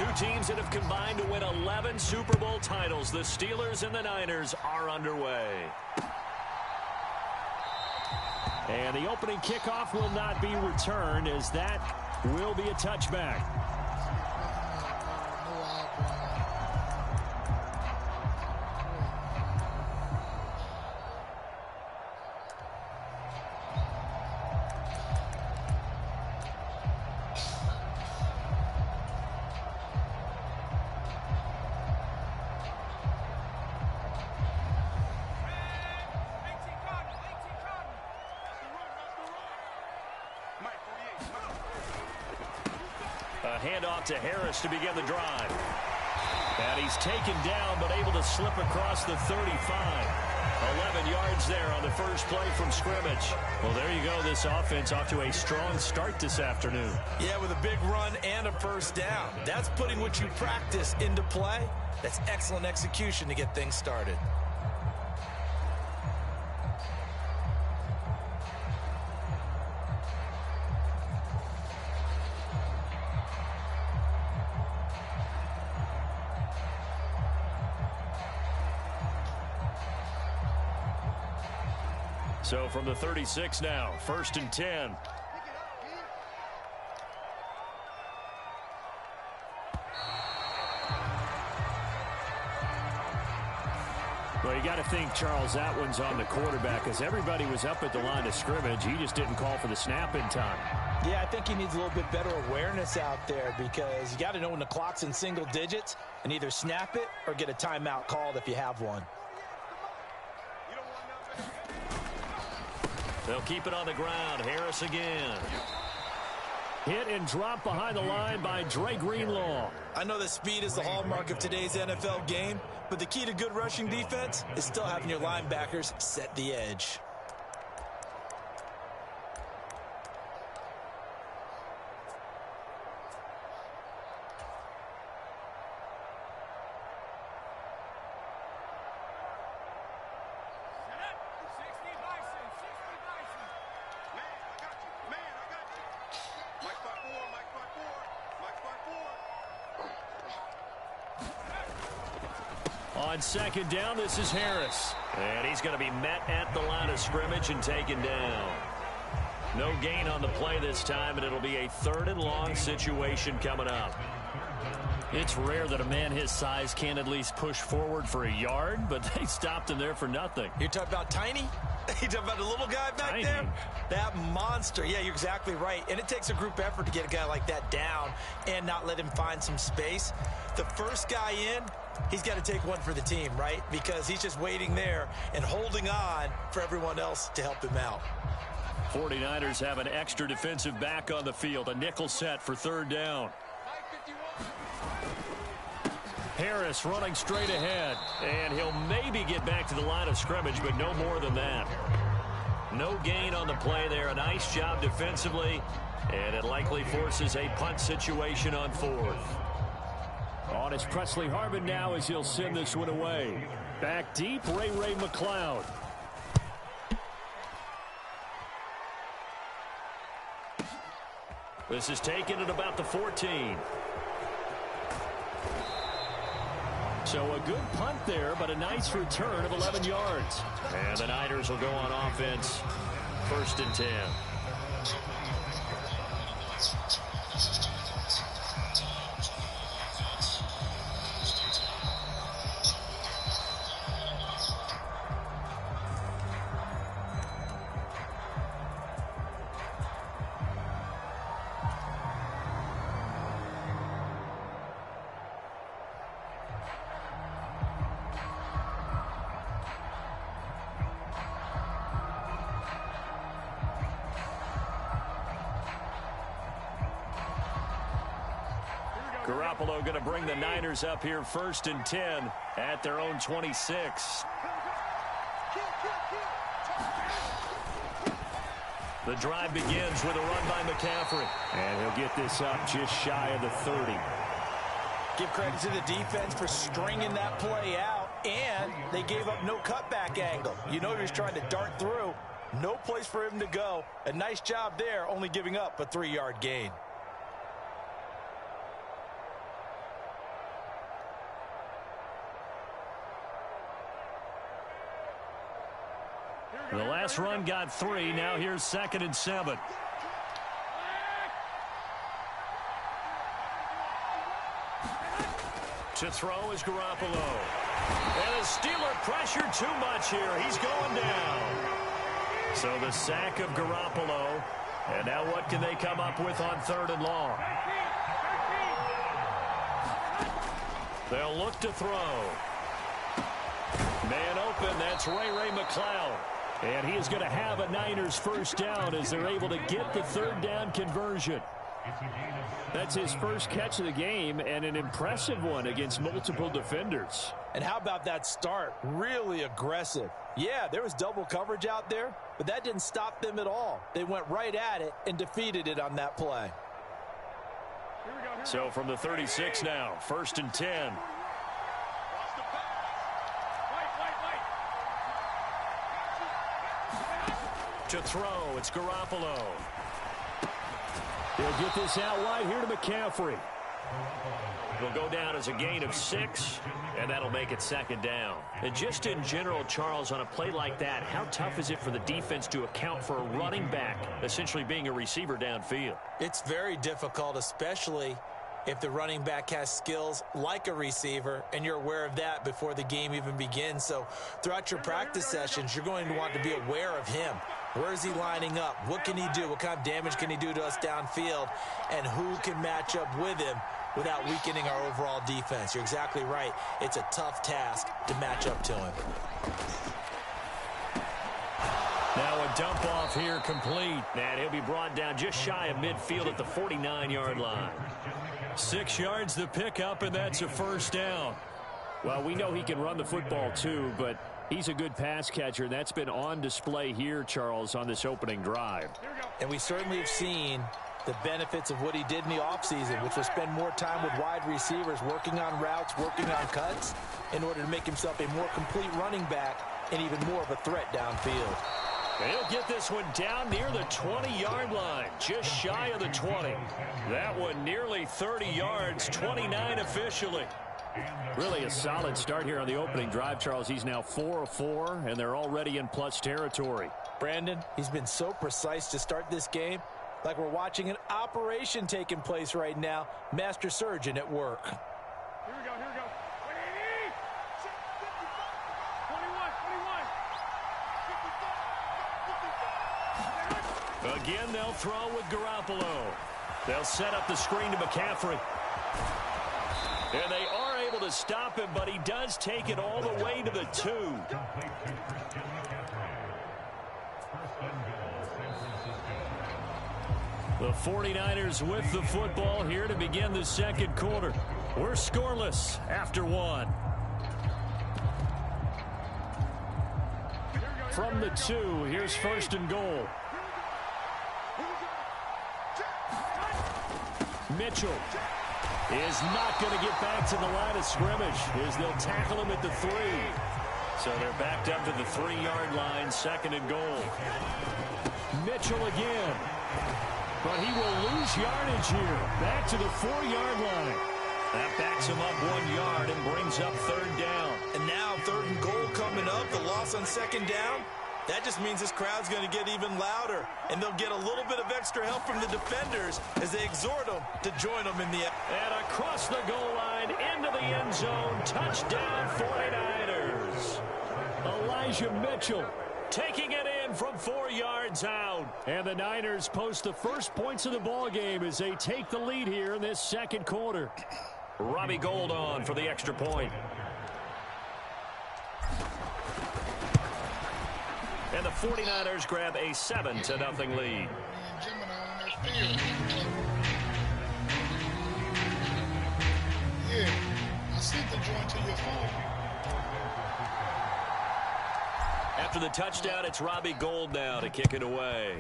Two teams that have combined to win 11 Super Bowl titles. The Steelers and the Niners are underway. And the opening kickoff will not be returned, as that will be a touchback. A handoff to Harris to begin the drive. And he's taken down, but able to slip across the 35. 11 yards there on the first play from scrimmage. Well, there you go. This offense off to a strong start this afternoon. Yeah, with a big run and a first down. That's putting what you practice into play. That's excellent execution to get things started. So from the 36 now, 1st and 10. Well, you got to think, Charles, that one's on the quarterback, because everybody was up at the line of scrimmage. He just didn't call for the snap in time. Yeah, I think he needs a little bit better awareness out there, because you got to know when the clock's in single digits and either snap it or get a timeout called if you have one. They'll keep it on the ground. Harris again. Hit and drop behind the line by Dre Greenlaw. I know that speed is the hallmark of today's NFL game, but the key to good rushing defense is still having your linebackers set the edge. On second down, this is Harris. And he's going to be met at the line of scrimmage and taken down. No gain on the play this time, and it'll be a 3rd and long situation coming up. It's rare that a man his size can't at least push forward for a yard, but they stopped him there for nothing. You're talking about tiny? You're talking about the little guy back Tiny. there? That monster. Yeah, you're exactly right. And it takes a group effort to get a guy like that down and not let him find some space. The first guy in, he's got to take one for the team, right? Because he's just waiting there and holding on for everyone else to help him out. 49ers have an extra defensive back on the field. A nickel set for 3rd down. Harris running straight ahead. And he'll maybe get back to the line of scrimmage, but no more than that. No gain on the play there. A nice job defensively. And it likely forces a punt situation on 4th. On is Presley Harvin now as he'll send this one away. Back deep, Ray McLeod. This is taken at about the 14. So a good punt there, but a nice return of 11 yards. And the Niners will go on offense. 1st and 10. Garoppolo going to bring the Niners up here 1st and 10 at their own 26. The drive begins with a run by McCaffrey. And he'll get this up just shy of the 30. Give credit to the defense for stringing that play out, and they gave up no cutback angle. You know he was trying to dart through. No place for him to go. A nice job there, only giving up a 3-yard gain. The last run got 3. Now here's 2nd and 7. To throw is Garoppolo. And the Steeler pressure too much here. He's going down. So the sack of Garoppolo. And now what can they come up with on 3rd and long? They'll look to throw. Man open, that's Ray McCloud. And he is going to have a Niners first down as they're able to get the 3rd down conversion. That's his first catch of the game, and an impressive one against multiple defenders. And how about that start? Really aggressive. Yeah, there was double coverage out there, but that didn't stop them at all. They went right at it and defeated it on that play. So from the 36 now, 1st and 10. To throw, it's Garoppolo. He'll get this out wide here to McCaffrey. It'll go down as a gain of 6, and that'll make it 2nd down. And just in general, Charles, on a play like that, how tough is it for the defense to account for a running back essentially being a receiver downfield? It's very difficult, especially if the running back has skills like a receiver, and you're aware of that before the game even begins. So throughout your practice sessions, you're going to want to be aware of him. Where is he lining up? What can he do? What kind of damage can he do to us downfield? And who can match up with him without weakening our overall defense? You're exactly right. It's a tough task to match up to him. Now a dump off here complete. And he'll be brought down just shy of midfield at the 49-yard line. 6 yards the pickup, and that's a first down. Well, we know he can run the football too, but he's a good pass catcher. That's been on display here, Charles, on this opening drive. And we certainly have seen the benefits of what he did in the offseason, which was spend more time with wide receivers, working on routes, working on cuts, in order to make himself a more complete running back and even more of a threat downfield. He'll get this one down near the 20-yard line, just shy of the 20. That one nearly 30 yards, 29 officially. Really a solid start here on the opening drive, Charles. He's now 4 of 4, and they're already in plus territory. Brandon, he's been so precise to start this game, like we're watching an operation taking place right now. Master surgeon at work. Here we go, here we go. 21. Again, they'll throw with Garoppolo. They'll set up the screen to McCaffrey. And they are able to stop him, but he does take it all the way to the 2. The 49ers with the football here to begin the second quarter. We're scoreless after 1. From the 2, here's 1st and goal. Mitchell is not going to get back to the line of scrimmage as they'll tackle him at the 3. So they're backed up to the 3-yard line, 2nd and goal. Mitchell again. But he will lose yardage here. Back to the 4-yard line. That backs him up 1 yard and brings up 3rd down. And now 3rd and goal coming up. The loss on 2nd down. That just means this crowd's going to get even louder. And they'll get a little bit of extra help from the defenders as they exhort them to join them in the... And across the goal line, into the end zone. Touchdown 49ers. Elijah Mitchell taking it in from 4 yards out. And the Niners post the first points of the ball game as they take the lead here in this second quarter. Robbie Gould on for the extra point. And the 49ers grab a 7-0 lead. Yeah, I sent the joint to your phone. After the touchdown, it's Robbie Gould now to kick it away.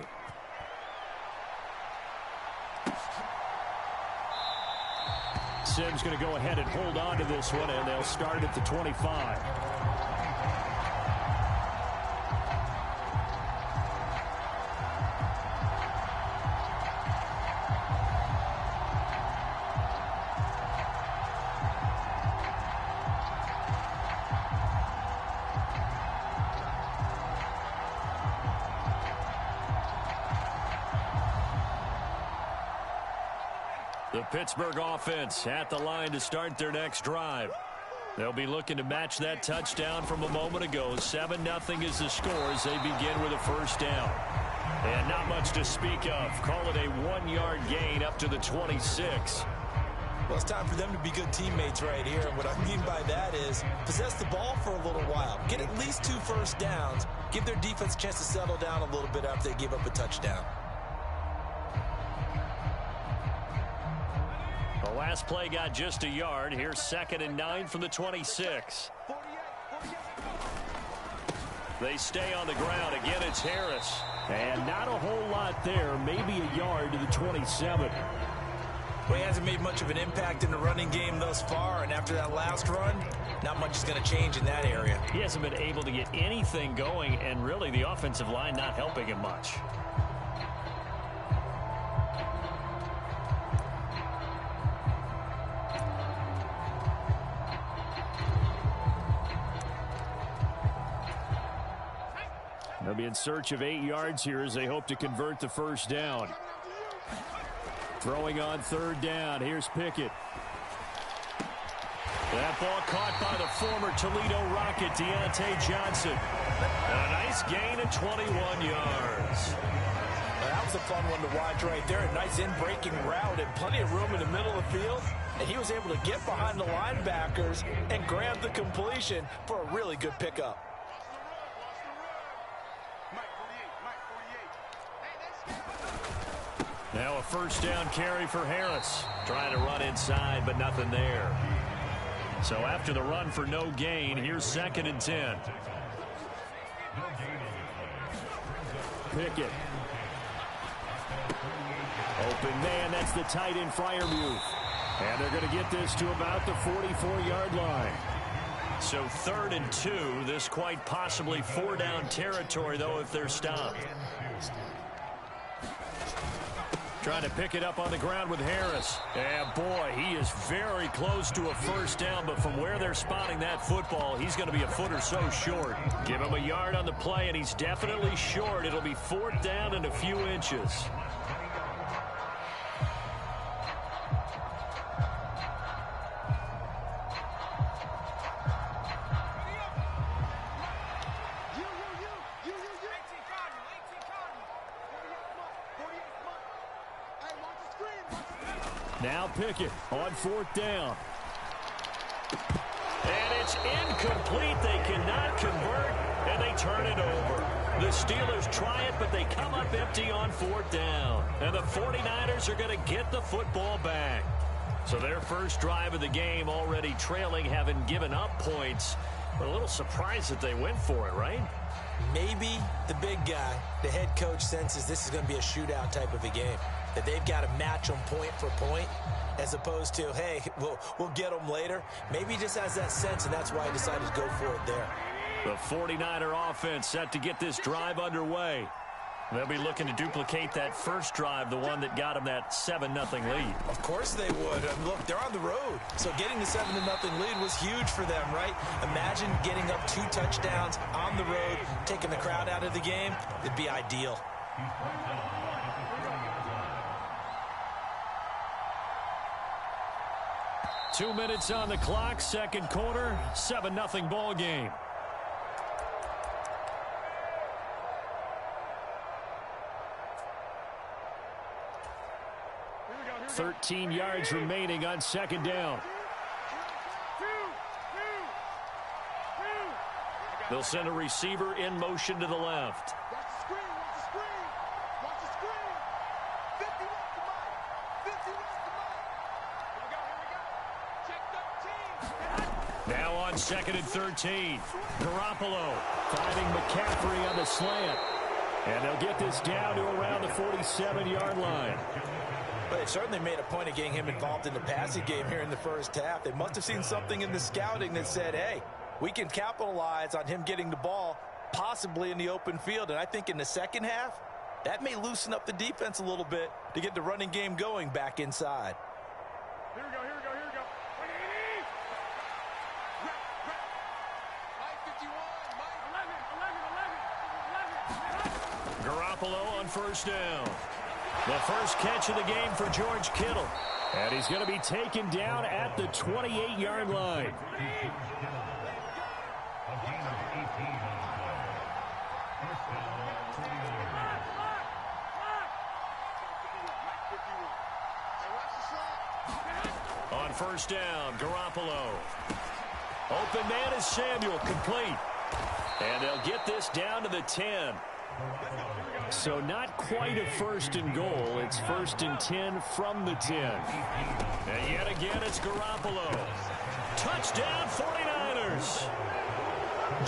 Sims going to go ahead and hold on to this one, and they'll start at the 25. The Pittsburgh offense at the line to start their next drive. They'll be looking to match that touchdown from a moment ago. 7-0 is the score as they begin with a first down. And not much to speak of. Call it a 1-yard gain up to the 26. Well, it's time for them to be good teammates right here. And what I mean by that is possess the ball for a little while. Get at least 2 first downs. Give their defense a chance to settle down a little bit after they give up a touchdown. The last play got just a yard. Here's 2nd and 9 from the 26. They stay on the ground. Again, it's Harris. And not a whole lot there. Maybe a yard to the 27. Well, he hasn't made much of an impact in the running game thus far. And after that last run, not much is going to change in that area. He hasn't been able to get anything going. And really, the offensive line not helping him much. They'll be in search of 8 yards here as they hope to convert the first down. Throwing on 3rd down. Here's Pickett. That ball caught by the former Toledo Rocket, Deontay Johnson. A nice gain of 21 yards. That was a fun one to watch right there. A nice in-breaking route and plenty of room in the middle of the field. And he was able to get behind the linebackers and grab the completion for a really good pickup. Now a first down carry for Harris. Trying to run inside, but nothing there. So after the run for no gain, here's 2nd and 10. Pickett. Open man, that's the tight end Freiermuth. And they're going to get this to about the 44-yard line. So 3rd and 2. This quite possibly 4-down territory, though, if they're stopped. Trying to pick it up on the ground with Harris. And boy, he is very close to a first down, but from where they're spotting that football, he's going to be a foot or so short. Give him a yard on the play, and he's definitely short. It'll be 4th down and a few inches. Now Pickett on 4th down. And it's incomplete. They cannot convert, and they turn it over. The Steelers try it, but they come up empty on 4th down. And the 49ers are going to get the football back. So their first drive of the game already trailing, having given up points. But a little surprised that they went for it, right? Maybe the big guy, the head coach, senses this is going to be a shootout type of a game. That they've got to match them point for point as opposed to, hey, we'll get them later. Maybe he just has that sense, and that's why he decided to go for it there. The 49er offense set to get this drive underway. They'll be looking to duplicate that first drive, the one that got them that 7-0 lead. Of course they would. And look, they're on the road. So getting the 7-0 lead was huge for them, right? Imagine getting up 2 touchdowns on the road, taking the crowd out of the game. It'd be ideal. Two minutes on the clock, second quarter, 7-0 ball game. Here we go. 13 yards remaining on 2nd down. They'll send a receiver in motion to the left. Watch the screen. Watch the screen. Watch the screen. 50 left to Mike. 50 left to Mike. Here we go. Check 13. Now on 2nd and 13. Garoppolo finding McCaffrey on the slant. And they'll get this down to around the 47-yard line. But they certainly made a point of getting him involved in the passing game here in the first half. They must have seen something in the scouting that said, hey, we can capitalize on him getting the ball possibly in the open field. And I think in the second half, that may loosen up the defense a little bit to get the running game going back inside. Here we go. Here we go. Here we go. Mike 51. Mike 11. Garoppolo on first down. The first catch of the game for George Kittle. And he's going to be taken down at the 28-yard line. On first down, Garoppolo. Open man is Samuel, complete. And they'll get this down to the 10. So not quite a first and goal. It's first and 10 from the 10. And yet again, it's Garoppolo. Touchdown, 49ers.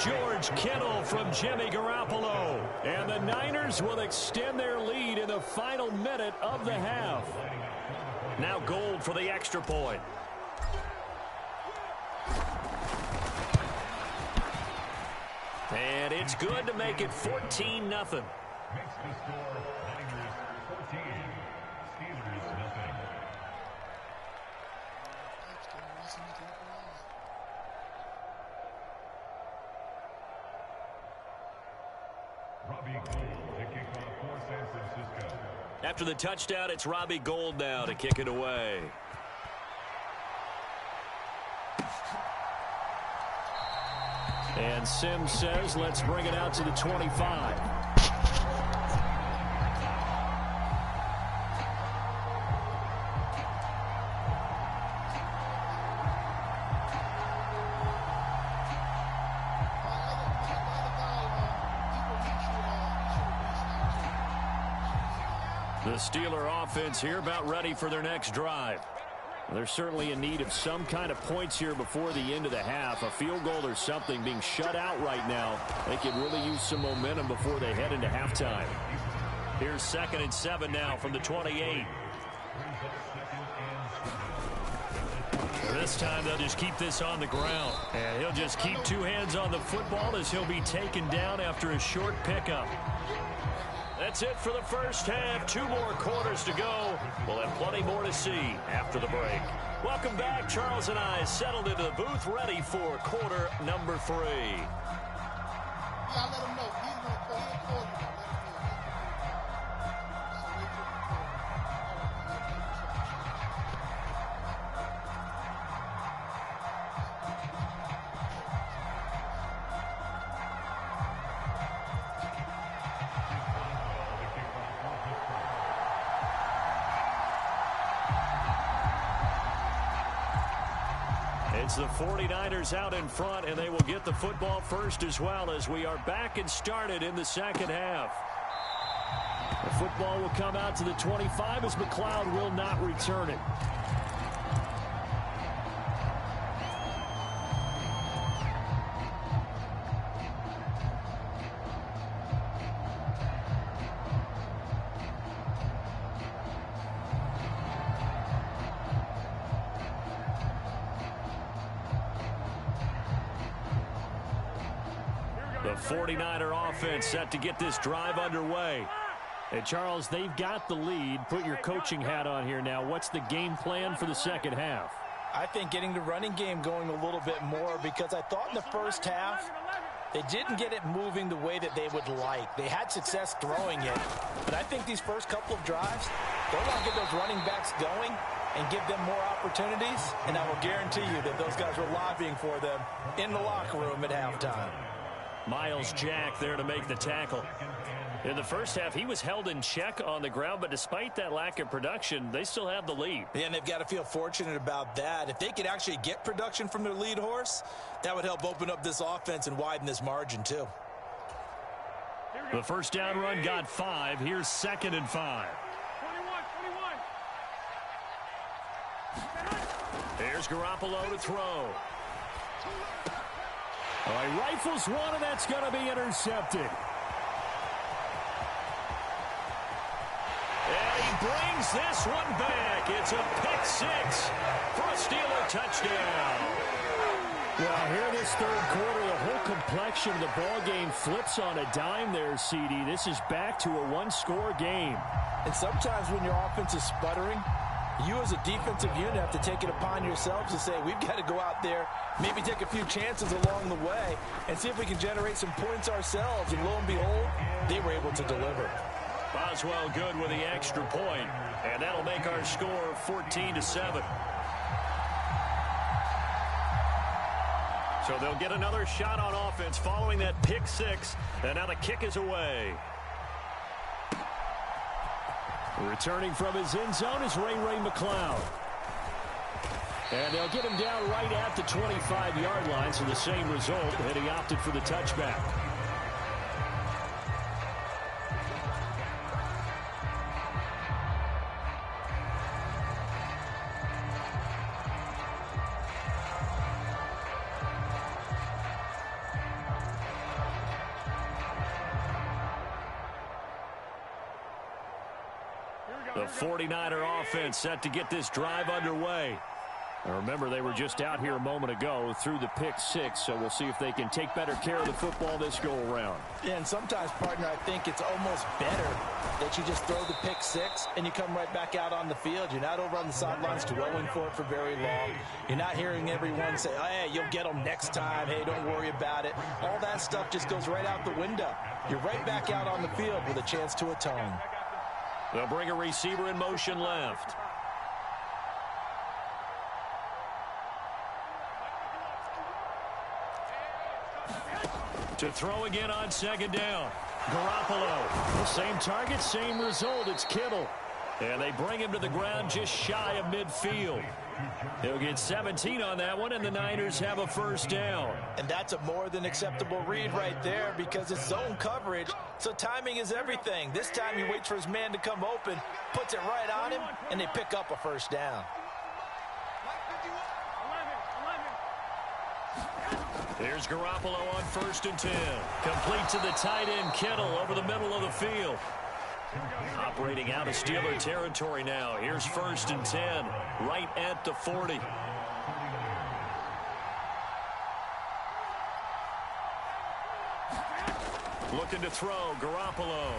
George Kittle from Jimmy Garoppolo. And the Niners will extend their lead in the final minute of the half. Now Gold for the extra point. And it's good to make it 14-0. After the touchdown, it's Robbie Gould now to kick it away. And Sims says, let's bring it out to the 25. The Steeler offense here about ready for their next drive. They're certainly in need of some kind of points here before the end of the half. A field goal or something, being shut out right now. They could really use some momentum before they head into halftime. Here's 2nd and 7 now from the 28. This time they'll just keep this on the ground. And he'll just keep two hands on the football as he'll be taken down after a short pickup. That's it for the first half. 2 more quarters to go. We'll have plenty more to see after the break. Welcome back. Charles and I settled into the booth, ready for quarter number 3. Yeah, I let him know. He's going to call you. It's the 49ers out in front, and they will get the football first as well as we are back and started in the second half. The football will come out to the 25 as McLeod will not return it. The 49er offense set to get this drive underway. And Charles, they've got the lead. Put your coaching hat on here now. What's the game plan for the second half? I think getting the running game going a little bit more, because I thought in the first half they didn't get it moving the way that they would like. They had success throwing it, but I think these first couple of drives, they want to get those running backs going and give them more opportunities, and I will guarantee you that those guys were lobbying for them in the locker room at halftime. Miles Jack there to make the tackle. In the first half, he was held in check on the ground, but despite that lack of production, they still have the lead. Yeah, and they've got to feel fortunate about that. If they could actually get production from their lead horse, that would help open up this offense and widen this margin too. The first down run got 5. Here's 2nd and 5. 21. There's Garoppolo to throw. All right, rifles one, and that's going to be intercepted. And he brings this one back. It's a pick 6 for a Steeler touchdown. Well, here in this third quarter, the whole complexion of the ball game flips on a dime there, CD. This is back to a one-score game. And sometimes when your offense is sputtering, you as a defensive unit have to take it upon yourselves to say, we've got to go out there, maybe take a few chances along the way, and see if we can generate some points ourselves. And lo and behold, they were able to deliver. Boswell good with the extra point, and that'll make our score 14-7. So they'll get another shot on offense following that pick six, and now the kick is away. Returning from his end zone is Ray McCloud. And they'll get him down right at the 25-yard line, so the same result, and he opted for the touchback. The 49er offense set to get this drive underway. Now remember, they were just out here a moment ago through the pick six, so we'll see if they can take better care of the football this go-around. Yeah, and sometimes, partner, I think it's almost better that you just throw the pick six and you come right back out on the field. You're not over on the sidelines dwelling for it for very long. You're not hearing everyone say, oh, hey, you'll get them next time. Hey, don't worry about it. All that stuff just goes right out the window. You're right back out on the field with a chance to atone. They'll bring a receiver in motion left. To throw again on second down. Garoppolo. The same target, same result. It's Kittle. And they bring him to the ground just shy of midfield. He'll get 17 on that one, and the Niners have a first down. And that's a more than acceptable read right there because it's zone coverage, so timing is everything. This time he waits for his man to come open, puts it right on him, and they pick up a first down. Here's Garoppolo on 1st and 10. Complete to the tight end, Kittle, over the middle of the field. Operating out of Steeler territory now. Here's 1st and 10, right at the 40. Looking to throw, Garoppolo.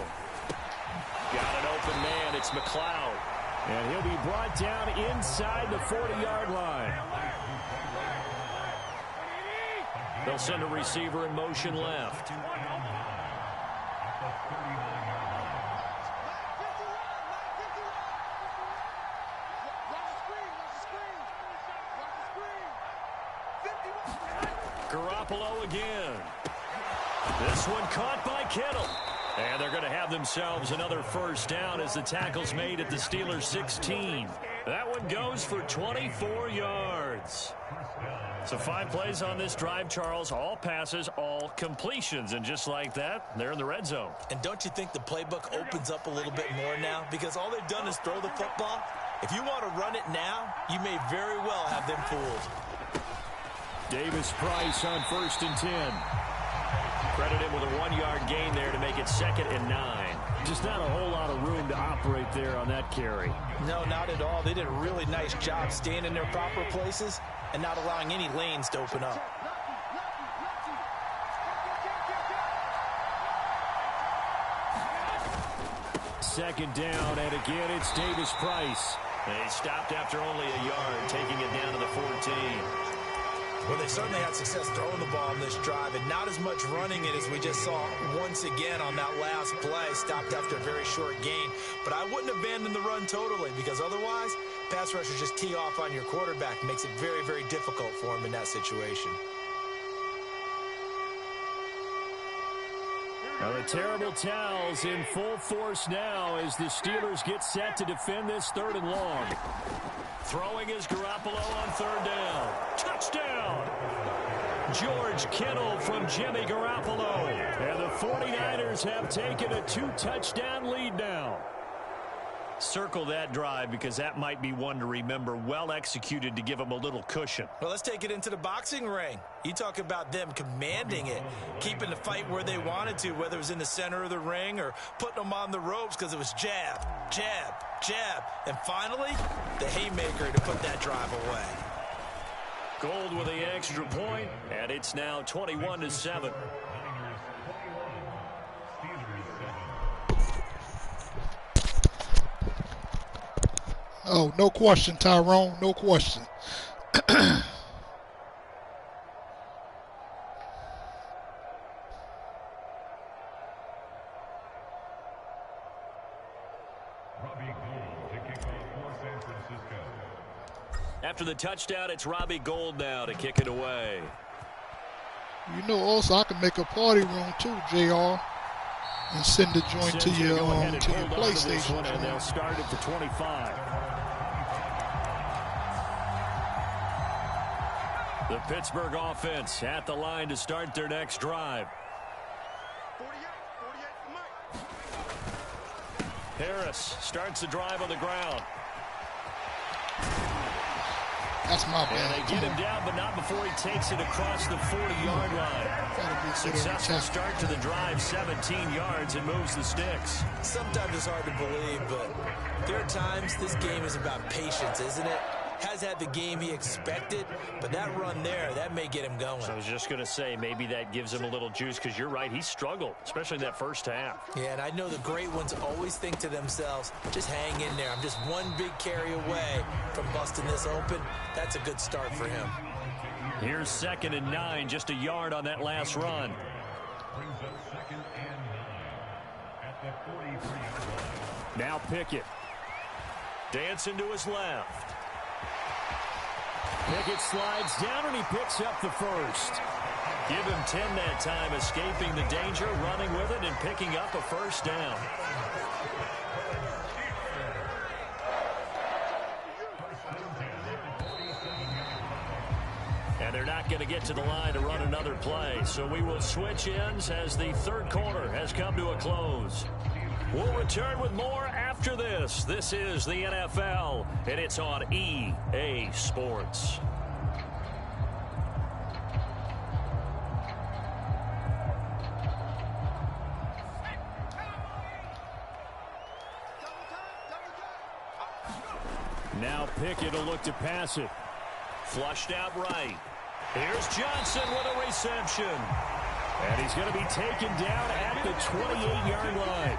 Got an open man, it's McCloud. And he'll be brought down inside the 40-yard line. They'll send a receiver in motion left. Garoppolo again. This one caught by Kittle. And they're going to have themselves another first down as the tackle's made at the Steelers' 16. That one goes for 24 yards. So 5 plays on this drive, Charles. All passes, all completions. And just like that, they're in the red zone. And don't you think the playbook opens up a little bit more now? Because all they've done is throw the football. If you want to run it now, you may very well have them fooled. Davis Price on 1st and 10. Credit him with a 1-yard gain there to make it 2nd and 9. Just not a whole lot of room to operate there on that carry. No, not at all. They did a really nice job staying in their proper places and not allowing any lanes to open up. Second down, and again it's Davis Price. They stopped after only a yard, taking it down to the 14. Well, they certainly had success throwing the ball on this drive, and not as much running it as we just saw once again on that last play. Stopped after a very short gain. But I wouldn't abandon the run totally, because otherwise, pass rushers just tee off on your quarterback. Makes it very, very difficult for him in that situation. Now the terrible towels in full force now as the Steelers get set to defend this 3rd and long. Throwing is Garoppolo on 3rd down. Touchdown! George Kittle from Jimmy Garoppolo. And the 49ers have taken a 2-touchdown lead now. Circle that drive because that might be one to remember. Well executed to give them a little cushion. Well, let's take it into the boxing ring. You talk about them commanding it, keeping the fight where they wanted to, whether it was in the center of the ring or putting them on the ropes because it was jab, jab, jab. And finally, the haymaker to put that drive away. Gold with the extra point, and it's now 21-7. Oh, no question, Tyrone. No question. After the touchdown, it's Robbie Gould now to kick it away. You know, also I can make a party room too, JR, and send the joint to your PlayStation. And they'll start at the 25. The Pittsburgh offense at the line to start their next drive. 48 for Mike. Harris starts the drive on the ground. That's my And bad. they get him down, but not before he takes it across the 40-yard line. Successful start to the drive, 17 yards, and moves the sticks. Sometimes it's hard to believe, but there are times this game is about patience, isn't it? Has had the game he expected, but that run there, that may get him going. So I was just going to say, maybe that gives him a little juice, because you're right, he struggled, especially in that first half. Yeah, and I know the great ones always think to themselves, just hang in there. I'm just one big carry away from busting this open. That's a good start for him. Here's 2nd and 9, just a yard on that last run. Now Pickett. Dancing to his left. Pickett slides down, and he picks up the first. Give him 10 that time, escaping the danger, running with it, and picking up a first down. And they're not going to get to the line to run another play, so we will switch ends as the third quarter has come to a close. We'll return with more after this. This is the NFL, and it's on EA Sports. Now Pickett will look to pass it. Flushed out right. Here's Johnson with a reception. And he's going to be taken down at the 28-yard line.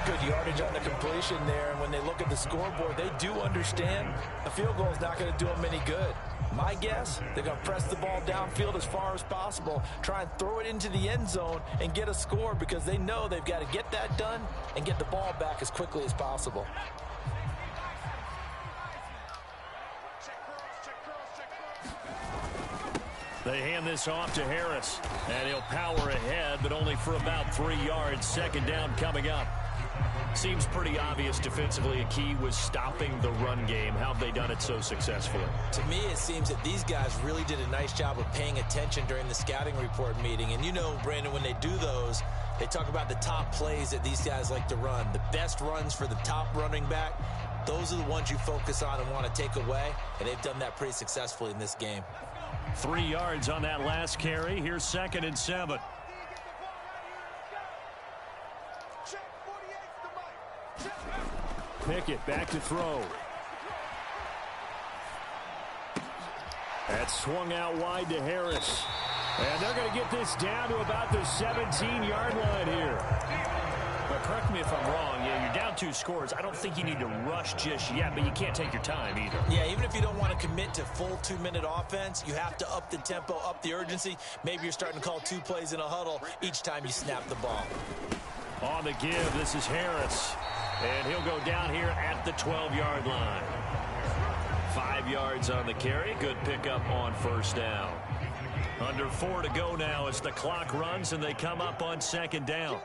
Good yardage on the completion there, and when they look at the scoreboard, they do understand a field goal is not going to do them any good. My guess, they're going to press the ball downfield as far as possible, try and throw it into the end zone and get a score, because they know they've got to get that done and get the ball back as quickly as possible. They hand this off to Harris, and he'll power ahead, but only for about 3 yards. 2nd down coming up. Seems pretty obvious defensively a key was stopping the run game. How have they done it so successfully? To me, it seems that these guys really did a nice job of paying attention during the scouting report meeting. And you know, Brandon, when they do those, they talk about the top plays that these guys like to run. The best runs for the top running back, those are the ones you focus on and want to take away. And they've done that pretty successfully in this game. 3 yards on that last carry. Here's 2nd and 7. Pickett back to throw. That swung out wide to Harris. And they're going to get this down to about the 17-yard line here. Well, correct me if I'm wrong. Yeah, you're down 2 scores. I don't think you need to rush just yet, but you can't take your time either. Yeah, even if you don't want to commit to full 2-minute offense, you have to up the tempo, up the urgency. Maybe you're starting to call 2 plays in a huddle each time you snap the ball. On the give, this is Harris. And he'll go down here at the 12-yard line. 5 yards on the carry. Good pickup on first down. Under 4 to go now as the clock runs and they come up on 2nd down.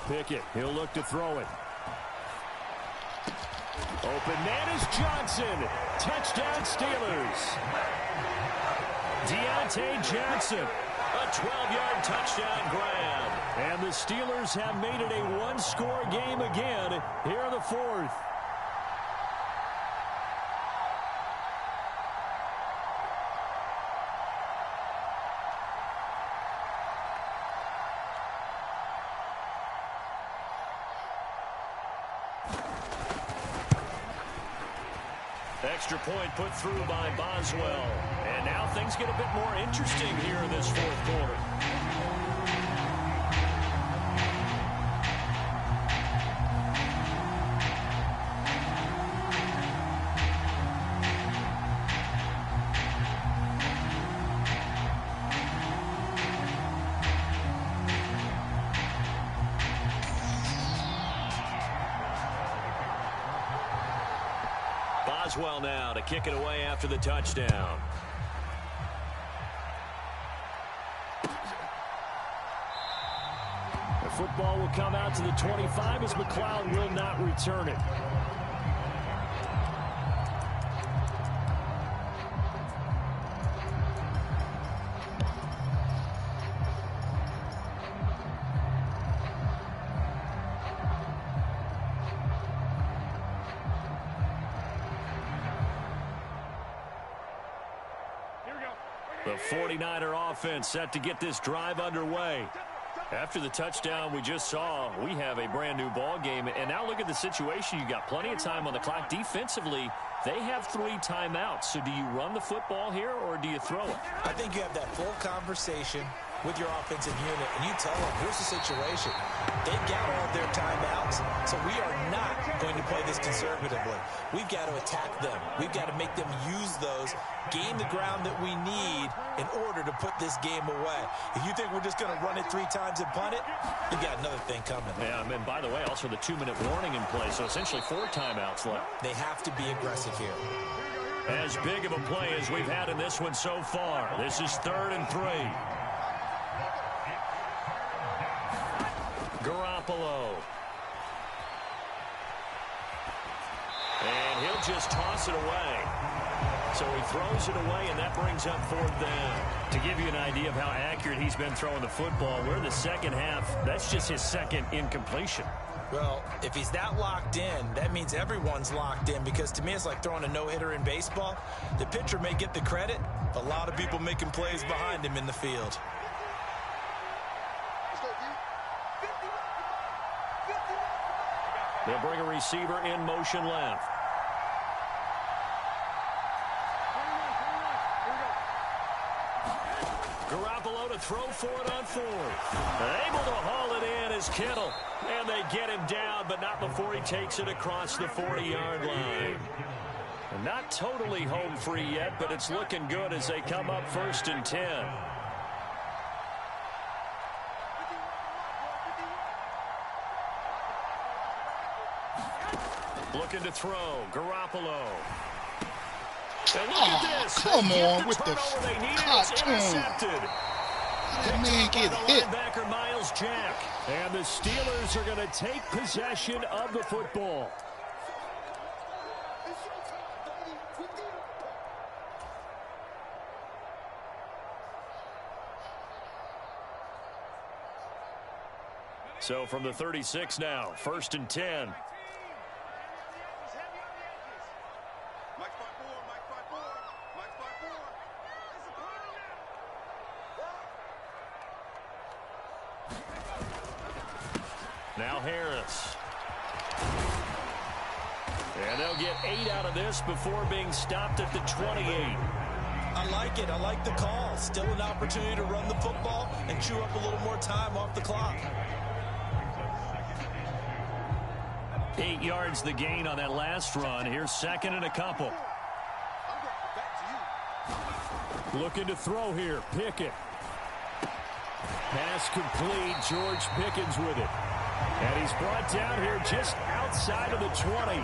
Pickett, he'll look to throw it. Open man is Johnson. Touchdown Steelers. Deontay Johnson, a 12-yard touchdown grab. And the Steelers have made it a one-score game again here in the 4th. Extra point put through by Boswell. And now things get a bit more interesting here in this 4th quarter. Boswell now to kick it away after the touchdown. The football will come out to the 25 as McLeod will not return it. The 49er offense set to get this drive underway. After the touchdown we just saw, we have a brand new ball game. And now look at the situation. You got plenty of time on the clock. Defensively, they have 3 timeouts. So do you run the football here or do you throw it? I think you have that full conversation with your offensive unit, and you tell them, here's the situation. They've got all of their timeouts, so we are not going to play this conservatively. We've got to attack them. We've got to make them use those, gain the ground that we need in order to put this game away. If you think we're just going to run it 3 times and punt it, you've got another thing coming. Yeah, and by the way, also the 2-minute warning in play, so essentially 4 timeouts left. They have to be aggressive here. As big of a play as we've had in this one so far. This is 3rd and 3. Garoppolo. And he'll just toss it away. So he throws it away, and that brings up 4th down. To give you an idea of how accurate he's been throwing the football, we're in the second half. That's just his 2nd incompletion. Well, if he's that locked in, that means everyone's locked in, because to me it's like throwing a no-hitter in baseball. The pitcher may get the credit, a lot of people making plays behind him in the field. They'll bring a receiver in motion left. Garoppolo to throw for it on 4th. Able to haul it in is Kittle. And they get him down, but not before he takes it across the 40-yard line. Not totally home free yet, but it's looking good as they come up 1st and 10. Looking to throw. Garoppolo. And look at this. Come on with the cartoon. That man get hit. Linebacker Miles Jack. And the Steelers are going to take possession of the football. So from the 36 now, 1st and 10. Now Harris. And they'll get 8 out of this before being stopped at the 28. I like it. I like the call. Still an opportunity to run the football and chew up a little more time off the clock. 8 yards the gain on that last run. Here's 2nd and a couple. Looking to throw here. Pickett. Pass complete. George Pickens with it. And he's brought down here just outside of the 20.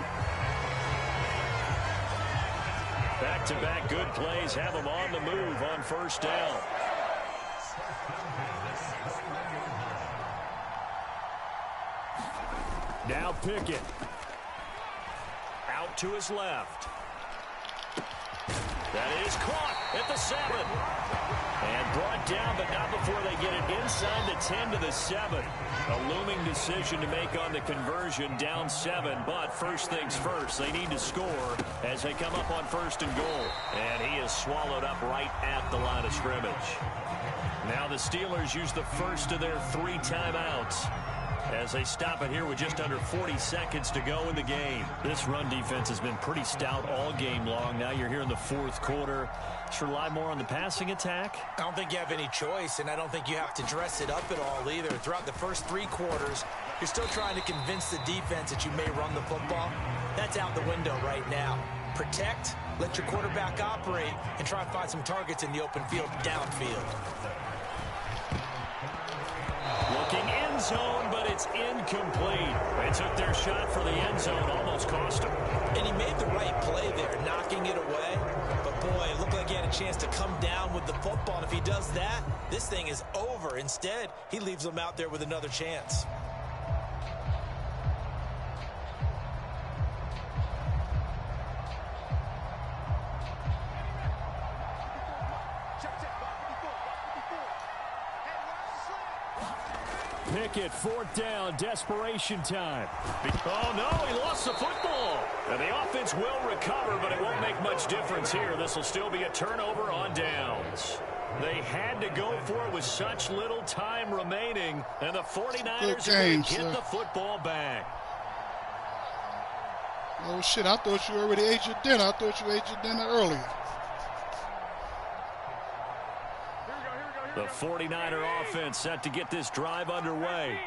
Back-to-back good plays have him on the move on 1st down. Now Pickett. Out to his left. That is caught at the 7. And brought down, but not before they get it inside the 10 to the 7. A looming decision to make on the conversion, down 7. But first things first, they need to score as they come up on 1st and goal. And he is swallowed up right at the line of scrimmage. Now the Steelers use the first of their 3 timeouts as they stop it here with just under 40 seconds to go in the game. This run defense has been pretty stout all game long. Now you're here in the 4th quarter. Should rely more on the passing attack? I don't think you have any choice, and I don't think you have to dress it up at all either. Throughout the first 3 quarters, you're still trying to convince the defense that you may run the football. That's out the window right now. Protect, let your quarterback operate, and try and find some targets in the open field downfield. Looking end zone, but it's incomplete. They took their shot for the end zone, almost cost them. And he made the right play there, knocking it away. But, boy, it looked like he had a chance to come down with the football. And if he does that, this thing is over. Instead, he leaves them out there with another chance. Pickett, 4th down, desperation time. Oh, no, he lost the football. And the offense will recover, but it won't make much difference here. This will still be a turnover on downs. They had to go for it with such little time remaining, and the 49ers are going to get the football back. Oh, shit, I thought you already ate your dinner. I thought you ate your dinner earlier. The 49er offense set to get this drive underway.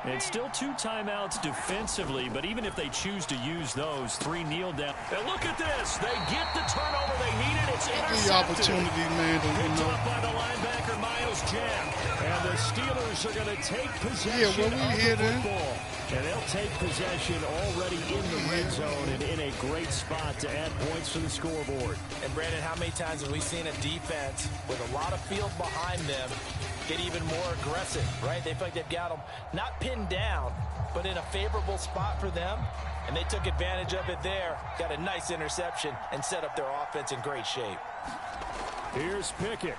And still 2 timeouts defensively, but even if they choose to use those, 3 kneel down. And look at this. They get the turnover they needed. It's intercepted. The opportunity, man. Picked up by the linebacker, Miles Jack. And the Steelers are going to take possession of the football. And they'll take possession already in the red zone and in a great spot to add points to the scoreboard. And, Brandon, how many times have we seen a defense with a lot of field behind them get even more aggressive, right? They feel like they've got them not pinned down, but in a favorable spot for them. And they took advantage of it there, got a nice interception, and set up their offense in great shape. Here's Pickett.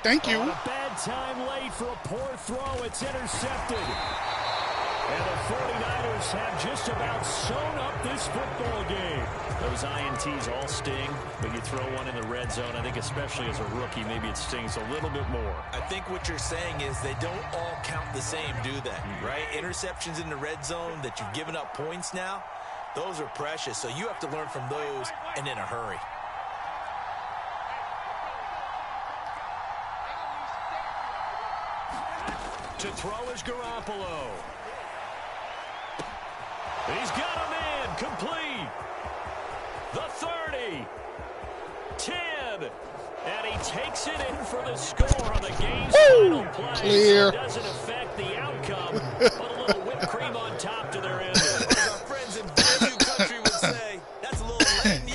Thank you. On a bad time late for a poor throw. It's intercepted. And the 49ers have just about sewn up this football game. Those INTs all sting, but you throw one in the red zone. I think especially as a rookie, maybe it stings a little bit more. I think what you're saying is they don't all count the same, do they? Right? Interceptions in the red zone that you've given up points now, those are precious. So you have to learn from those and in a hurry. To throw is Garoppolo. He's got a man complete. The 30. 10. And he takes it in for the score on the game's final play. Clear. It doesn't affect the outcome, but a little whipped cream on top to their end. As our friends in Bayou Country would say, that's a little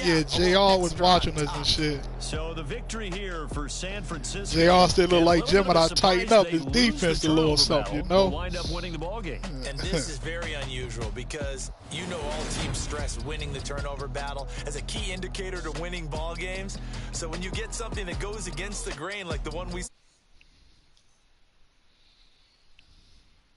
Yeah, JR was watching us and shit. So the victory here for San Francisco. JR still look like Gemini tighten up his defense a little something, you know? Wind up winning the ball game. And this is very unusual because you know all teams stress winning the turnover battle as a key indicator to winning ball games. So when you get something that goes against the grain like the one we